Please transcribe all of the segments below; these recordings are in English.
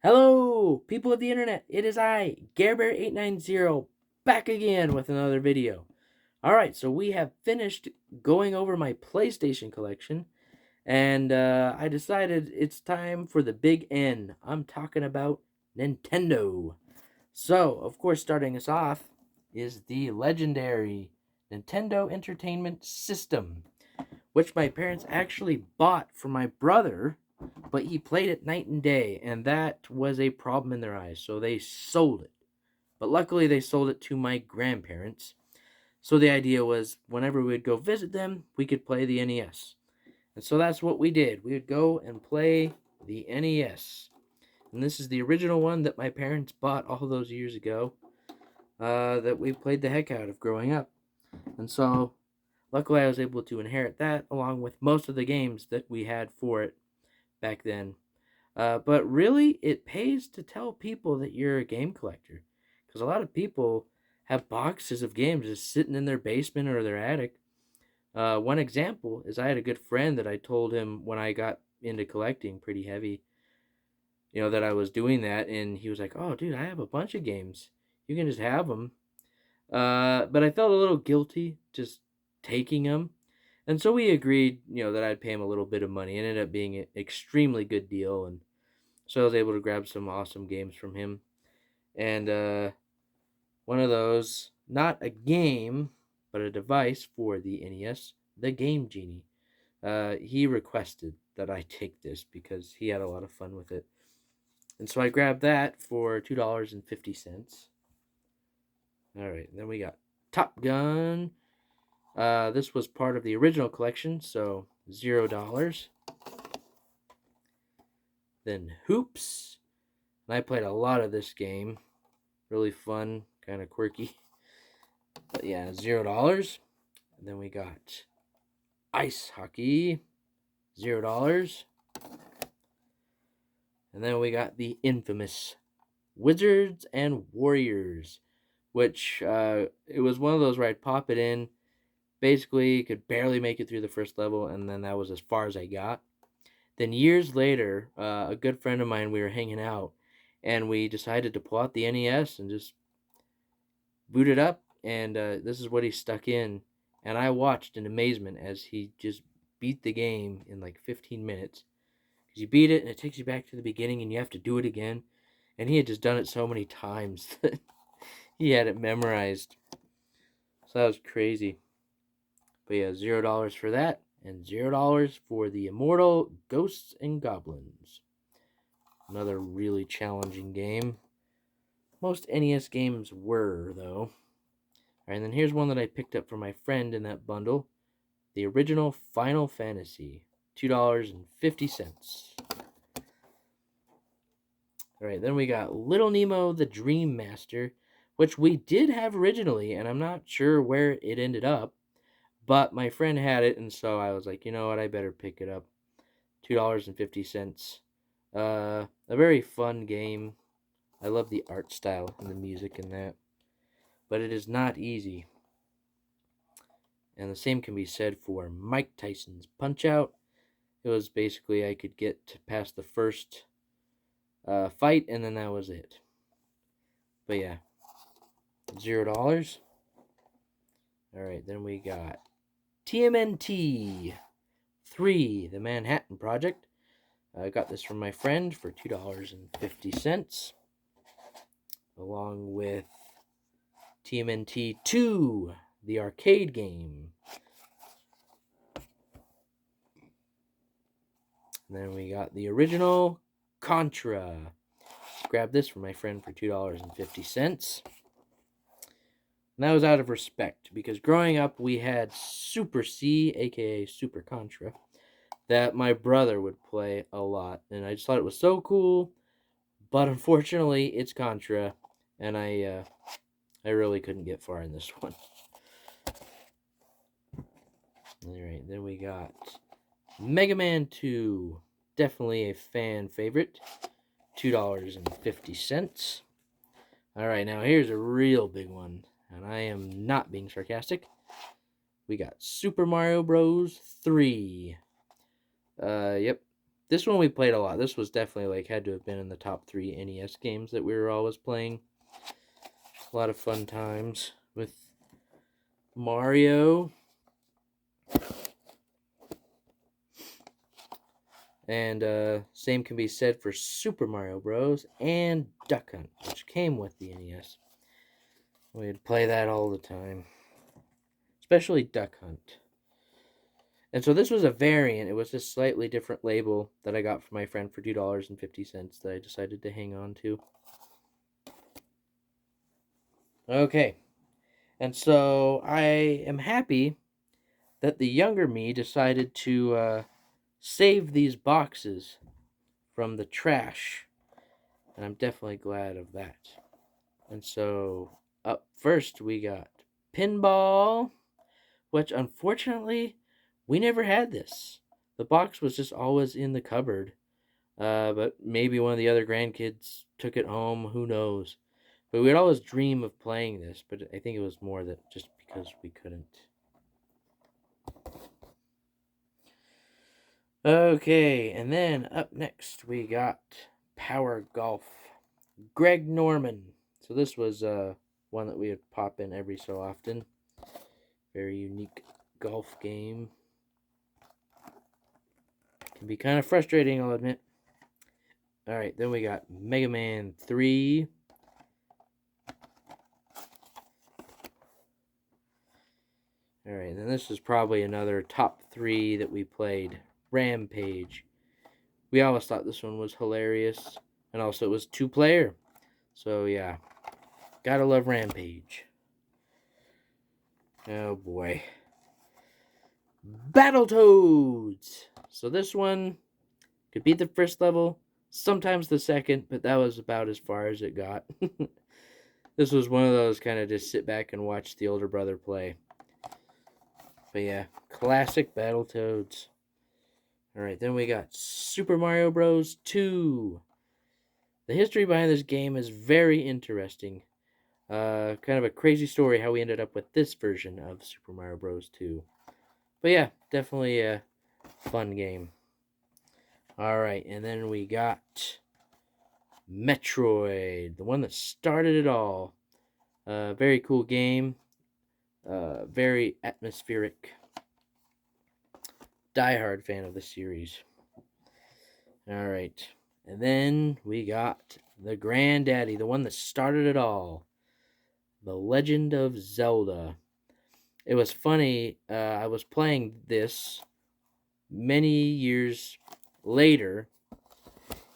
Hello, people of the internet. It is I, GareBear890, back again with another video. Alright, so we have finished going over my PlayStation collection, and I decided it's time for the big N. I'm talking about Nintendo. So, of course, starting us off is the legendary Nintendo Entertainment System, which my parents actually bought for my brother, but he played it night and day, and that was a problem in their eyes, so they sold it. But luckily, they sold it to my grandparents. So the idea was whenever we would go visit them, we could play the NES. And so that's what we did. We would go and play the NES. And this is the original one that my parents bought all those years ago, that we played the heck out of growing up. And so luckily, I was able to inherit that along with most of the games that we had for it back then. But really, it pays to tell people that you're a game collector, because a lot of people have boxes of games just sitting in their basement or their attic. One example is I had a good friend that I told him when I got into collecting pretty heavy, that I was doing that, and he was like, "Oh, dude, I have a bunch of games. You can just have them." But I felt a little guilty just taking them. And so we agreed, that I'd pay him a little bit of money. It ended up being an extremely good deal. And so I was able to grab some awesome games from him. And one of those, not a game, but a device for the NES, the Game Genie. He requested that I take this because he had a lot of fun with it. And so I grabbed that for $2.50. All right, then we got Top Gun. This was part of the original collection, so $0. Then Hoops. And I played a lot of this game. Really fun, kind of quirky. But yeah, $0. And then we got Ice Hockey. $0. And then we got the infamous Wizards and Warriors, which it was one of those where I'd pop it in. Basically, could barely make it through the first level, and then that was as far as I got. Then years later, a good friend of mine, we were hanging out, and we decided to pull out the NES and just boot it up, and this is what he stuck in. And I watched in amazement as he just beat the game in like 15 minutes. Because you beat it, and it takes you back to the beginning, and you have to do it again. And he had just done it so many times that he had it memorized. So that was crazy. But yeah, $0 for that, and $0 for the Immortal Ghosts and Goblins. Another really challenging game. Most NES games were, though. Alright, and then here's one that I picked up for my friend in that bundle. The original Final Fantasy. $2.50. Alright, then we got Little Nemo the Dream Master, which we did have originally, and I'm not sure where it ended up. But my friend had it, and so I was like, you know what, I better pick it up. $2.50. A very fun game. I love the art style and the music in that. But it is not easy. And the same can be said for Mike Tyson's Punch-Out. It was basically I could get past the first fight, and then that was it. But yeah, $0. Alright, then we got TMNT 3, The Manhattan Project. I got this from my friend for $2.50, along with TMNT 2, the arcade game. And then we got the original Contra. Grabbed this from my friend for $2.50. And that was out of respect, because growing up we had Super C, aka Super Contra, that my brother would play a lot. And I just thought it was so cool. But unfortunately, it's Contra, and I really couldn't get far in this one. Alright, then we got Mega Man 2. Definitely a fan favorite. $2.50. Alright, now here's a real big one, and I am not being sarcastic. We got Super Mario Bros. 3. Yep. This one we played a lot. This was definitely like had to have been in the top 3 NES games that we were always playing. A lot of fun times with Mario. And same can be said for Super Mario Bros. And Duck Hunt, which came with the NES. We'd play that all the time, especially Duck Hunt. And so this was a variant. It was a slightly different label that I got from my friend for $2.50 that I decided to hang on to. Okay. And so I am happy that the younger me decided to save these boxes from the trash. And I'm definitely glad of that. And so up first we got Pinball, which unfortunately we never had this. The box was just always in the cupboard. But maybe one of the other grandkids took it home. Who knows? But we'd always dream of playing this. But I think it was more that just because we couldn't. Okay, and then up next we got Power Golf. Greg Norman. So this was one that we would pop in every so often. Very unique golf game. Can be kind of frustrating, I'll admit. Alright, then we got Mega Man 3. Alright, then this is probably another top 3 that we played. Rampage. We always thought this one was hilarious. And also it was 2-player. So yeah, gotta love Rampage. Oh boy. Battletoads! So this one could be the first level, sometimes the second, but that was about as far as it got. This was one of those kind of just sit back and watch the older brother play. But yeah, classic Battletoads. Alright, then we got Super Mario Bros. 2. The history behind this game is very interesting. Kind of a crazy story how we ended up with this version of Super Mario Bros. 2. But yeah, definitely a fun game. Alright, and then we got Metroid, the one that started it all. Very cool game. Very atmospheric. Die-hard fan of the series. Alright, and then we got the granddaddy, the one that started it all. The Legend of Zelda. It was funny, I was playing this many years later,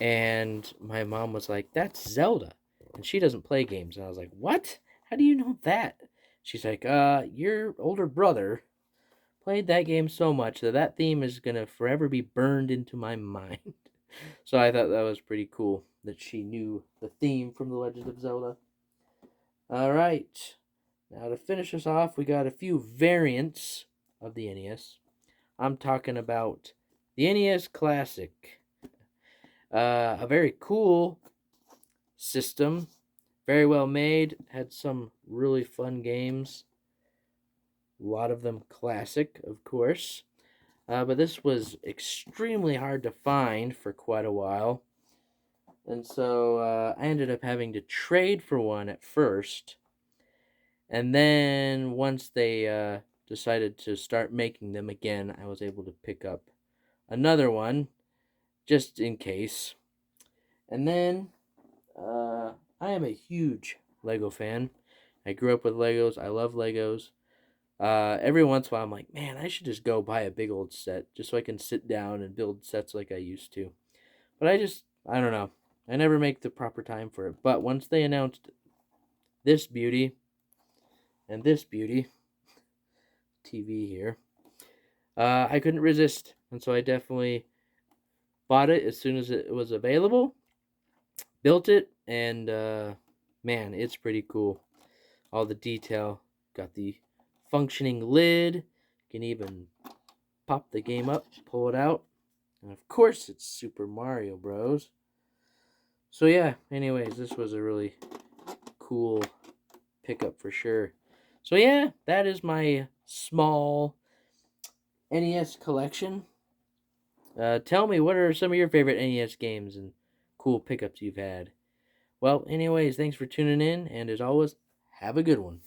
and my mom was like, "That's Zelda." And she doesn't play games. And I was like, "What? How do you know that?" She's like, your older brother played that game so much that theme is going to forever be burned into my mind. So I thought that was pretty cool that she knew the theme from The Legend of Zelda. Alright, now to finish us off, we got a few variants of the NES. I'm talking about the NES Classic. A very cool system, very well made, had some really fun games. A lot of them classic, of course. But this was extremely hard to find for quite a while. And so I ended up having to trade for one at first. And then once they decided to start making them again, I was able to pick up another one just in case. And then I am a huge Lego fan. I grew up with Legos. I love Legos. Every once in a while, I'm like, man, I should just go buy a big old set just so I can sit down and build sets like I used to. But I don't know. I never make the proper time for it. But once they announced this beauty and this beauty, TV here, I couldn't resist. And so I definitely bought it as soon as it was available, built it, and man, it's pretty cool. All the detail. Got the functioning lid. You can even pop the game up, pull it out. And of course, it's Super Mario Bros. So yeah, anyways, this was a really cool pickup for sure. So yeah, that is my small NES collection. Tell me, what are some of your favorite NES games and cool pickups you've had? Well, anyways, thanks for tuning in, and as always, have a good one.